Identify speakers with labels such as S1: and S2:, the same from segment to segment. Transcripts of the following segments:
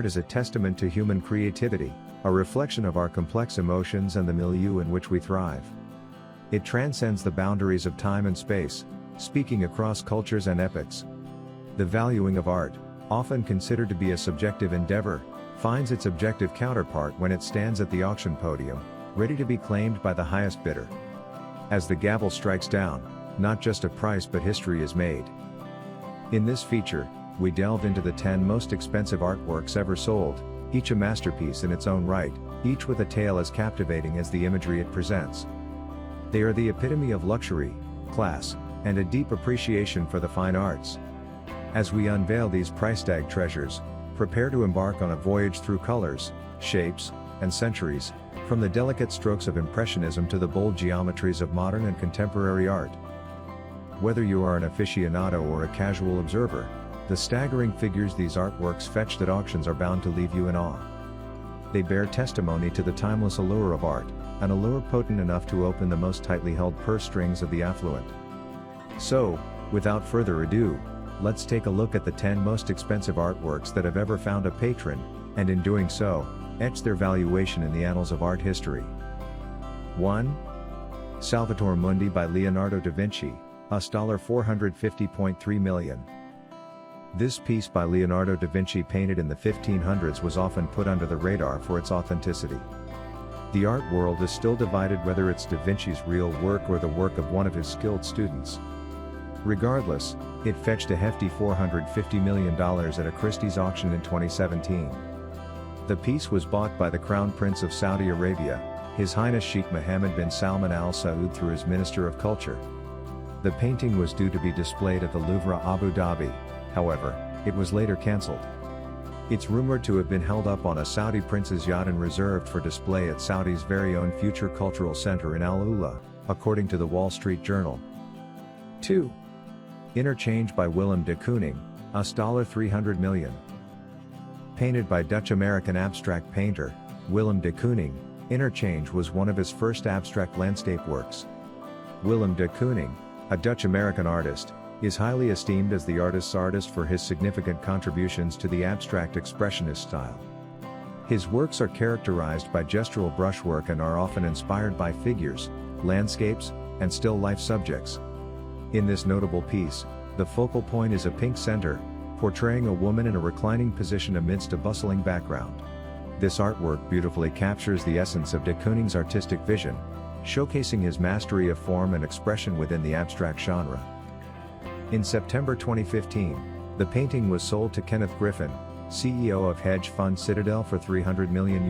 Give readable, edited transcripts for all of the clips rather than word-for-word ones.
S1: Art is a testament to human creativity, a reflection of our complex emotions and the milieu in which we thrive. It transcends the boundaries of time and space, speaking across cultures and epochs. The valuing of art, often considered to be a subjective endeavor, finds its objective counterpart when it stands at the auction podium, ready to be claimed by the highest bidder. As the gavel strikes down, not just a price but history is made. In this feature, we delve into the 10 most expensive artworks ever sold, each a masterpiece in its own right, each with a tale as captivating as the imagery it presents. They are the epitome of luxury, class, and a deep appreciation for the fine arts. As we unveil these price-tag treasures, prepare to embark on a voyage through colors, shapes, and centuries, from the delicate strokes of Impressionism to the bold geometries of modern and contemporary art. Whether you are an aficionado or a casual observer, the staggering figures these artworks fetched at auctions are bound to leave you in awe. They bear testimony to the timeless allure of art, an allure potent enough to open the most tightly held purse strings of the affluent. So, without further ado, let's take a look at the 10 most expensive artworks that have ever found a patron, and in doing so, etched their valuation in the annals of art history. 1. Salvator Mundi by Leonardo da Vinci, $450.3 million. This piece by Leonardo da Vinci, painted in the 1500s, was often put under the radar for its authenticity. The art world is still divided whether it's da Vinci's real work or the work of one of his skilled students. Regardless, it fetched a hefty $450 million at a Christie's auction in 2017. The piece was bought by the Crown Prince of Saudi Arabia, His Highness Sheikh Mohammed bin Salman Al Saud, through his Minister of Culture. The painting was due to be displayed at the Louvre, Abu Dhabi. However, it was later cancelled. It's rumored to have been held up on a Saudi prince's yacht and reserved for display at Saudi's very own Future Cultural Center in Al Ula, according to the Wall Street Journal. 2. Interchange by Willem de Kooning, $300 million. Painted by Dutch-American abstract painter, Willem de Kooning, Interchange was one of his first abstract landscape works. Willem de Kooning, a Dutch-American artist, is highly esteemed as the artist's artist for his significant contributions to the abstract expressionist style. His works are characterized by gestural brushwork and are often inspired by figures, landscapes, and still life subjects. In this notable piece, the focal point is a pink center, portraying a woman in a reclining position amidst a bustling background. This artwork beautifully captures the essence of de Kooning's artistic vision, showcasing his mastery of form and expression within the abstract genre. In September 2015, the painting was sold to Kenneth Griffin, CEO of hedge fund Citadel, for $300 million.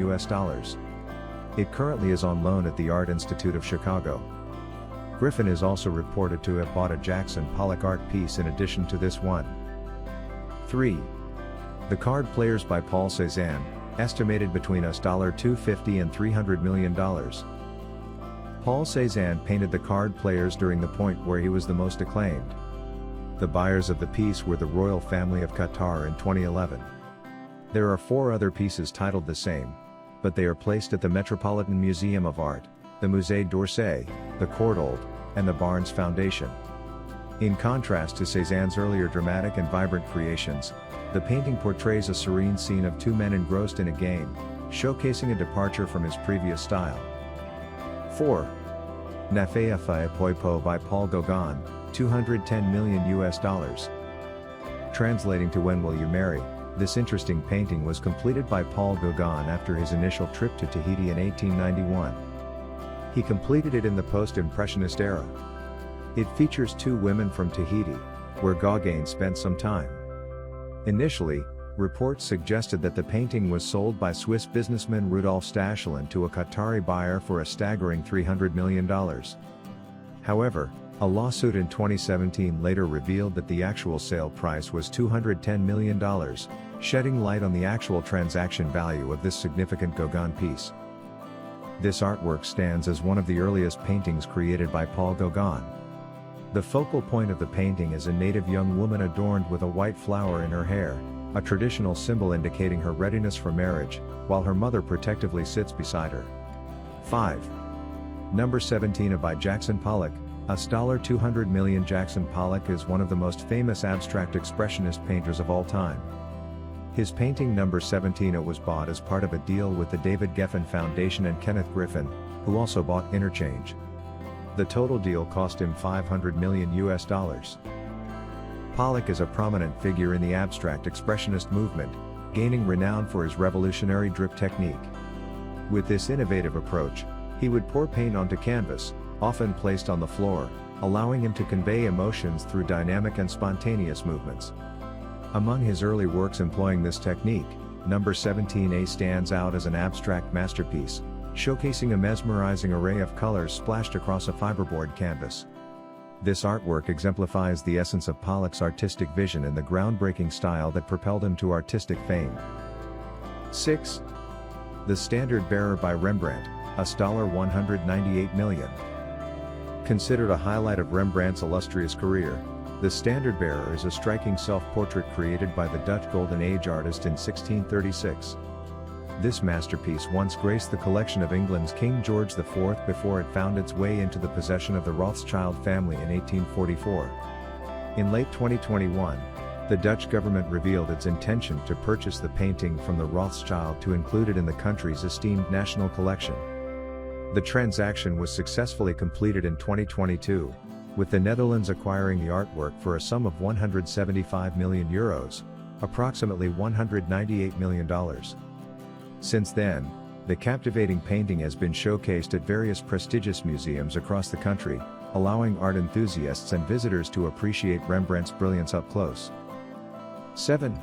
S1: It currently is on loan at the Art Institute of Chicago. Griffin is also reported to have bought a Jackson Pollock art piece in addition to this one. 3. The Card Players by Paul Cézanne, estimated between $250 and $300 million. Paul Cézanne painted the Card Players during the point where he was the most acclaimed. The buyers of the piece were the royal family of Qatar in 2011. There are 4 other pieces titled the same, but they are placed at the Metropolitan Museum of Art, the Musée d'Orsay, the Courtauld, and the Barnes Foundation. In contrast to Cézanne's earlier dramatic and vibrant creations, the painting portrays a serene scene of 2 men engrossed in a game, showcasing a departure from his previous style. 4. Nafea Faye Poipo by Paul Gauguin, $210 million. Translating to When Will You Marry, this interesting painting was completed by Paul Gauguin after his initial trip to Tahiti in 1891. He completed it in the post-Impressionist era. It features 2 women from Tahiti, where Gauguin spent some time. Initially, reports suggested that the painting was sold by Swiss businessman Rudolf Stachelin to a Qatari buyer for a staggering $300 million. However, a lawsuit in 2017 later revealed that the actual sale price was $210 million, shedding light on the actual transaction value of this significant Gauguin piece. This artwork stands as one of the earliest paintings created by Paul Gauguin. The focal point of the painting is a native young woman adorned with a white flower in her hair, a traditional symbol indicating her readiness for marriage, while her mother protectively sits beside her. 5. Number 17 by Jackson Pollock, $200 million. Jackson Pollock is one of the most famous abstract expressionist painters of all time. His painting number 17 was bought as part of a deal with the David Geffen Foundation and Kenneth Griffin, who also bought Interchange. The total deal cost him $500 million. Pollock is a prominent figure in the abstract expressionist movement, gaining renown for his revolutionary drip technique. With this innovative approach, he would pour paint onto canvas, often placed on the floor, allowing him to convey emotions through dynamic and spontaneous movements. Among his early works employing this technique, number 17A stands out as an abstract masterpiece, showcasing a mesmerizing array of colors splashed across a fiberboard canvas. This artwork exemplifies the essence of Pollock's artistic vision and the groundbreaking style that propelled him to artistic fame. 6. The Standard Bearer by Rembrandt, $198 million. Considered a highlight of Rembrandt's illustrious career, The Standard Bearer is a striking self-portrait created by the Dutch Golden Age artist in 1636. This masterpiece once graced the collection of England's King George IV before it found its way into the possession of the Rothschild family in 1844. In late 2021, the Dutch government revealed its intention to purchase the painting from the Rothschild to include it in the country's esteemed national collection. The transaction was successfully completed in 2022, with the Netherlands acquiring the artwork for a sum of €175 million, approximately $198 million. Since then, the captivating painting has been showcased at various prestigious museums across the country, allowing art enthusiasts and visitors to appreciate Rembrandt's brilliance up close. 7.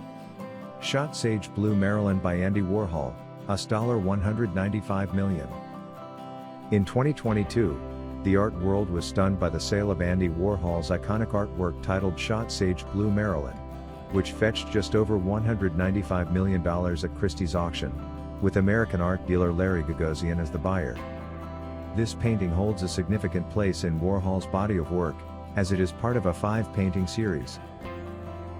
S1: Shot Sage Blue Marilyn by Andy Warhol, $195 million. In 2022, the art world was stunned by the sale of Andy Warhol's iconic artwork titled Shot Sage Blue Marilyn, which fetched just over $195 million at Christie's auction, with American art dealer Larry Gagosian as the buyer. This painting holds a significant place in Warhol's body of work, as it is part of a 5-painting series.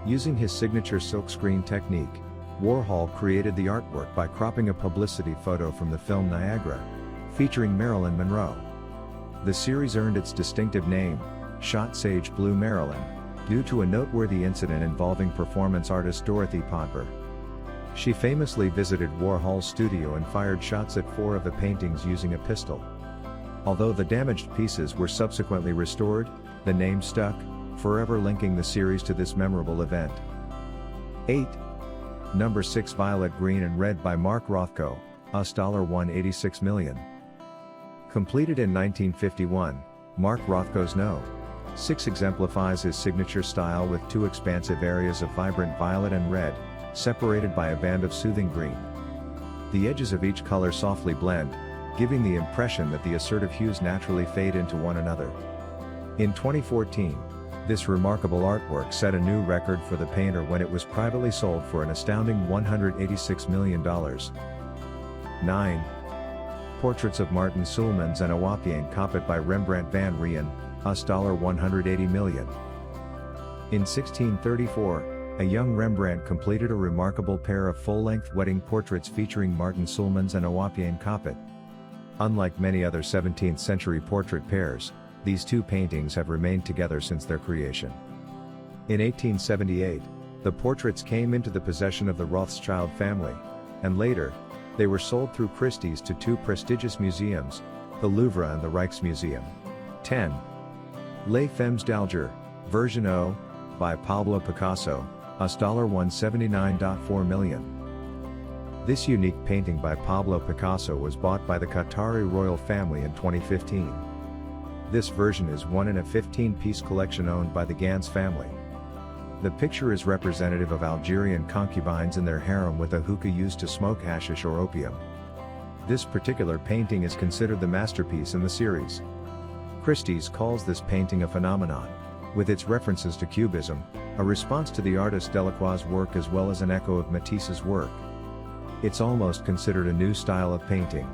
S1: Using his signature silkscreen technique, Warhol created the artwork by cropping a publicity photo from the film Niagara, featuring Marilyn Monroe. The series earned its distinctive name, Shot Sage Blue Marilyn, due to a noteworthy incident involving performance artist Dorothy Podber. She famously visited Warhol's studio and fired shots at 4 of the paintings using a pistol. Although the damaged pieces were subsequently restored, the name stuck, forever linking the series to this memorable event. 8. Number 6 Violet Green and Red by Mark Rothko, $186 million. Completed in 1951, Mark Rothko's No. 6 exemplifies his signature style with 2 expansive areas of vibrant violet and red, separated by a band of soothing green. The edges of each color softly blend, giving the impression that the assertive hues naturally fade into one another. In 2014, this remarkable artwork set a new record for the painter when it was privately sold for an astounding $186 million. 9. Portraits of Martin Sulemans and Owapian Kapit by Rembrandt van Rijn, $180 million. In 1634, a young Rembrandt completed a remarkable pair of full-length wedding portraits featuring Martin Sulemans and Owapian Kapit. Unlike many other 17th-century portrait pairs, these 2 paintings have remained together since their creation. In 1878, the portraits came into the possession of the Rothschild family, and later, they were sold through Christie's to 2 prestigious museums, the Louvre and the Rijksmuseum. 10. Les Femmes d'Alger, version O, by Pablo Picasso, $179.4 million. This unique painting by Pablo Picasso was bought by the Qatari royal family in 2015. This version is one in a 15-piece collection owned by the Gans family. The picture is representative of Algerian concubines in their harem with a hookah used to smoke hashish or opium. This particular painting is considered the masterpiece in the series. Christie's calls this painting a phenomenon, with its references to Cubism, a response to the artist Delacroix's work as well as an echo of Matisse's work. It's almost considered a new style of painting.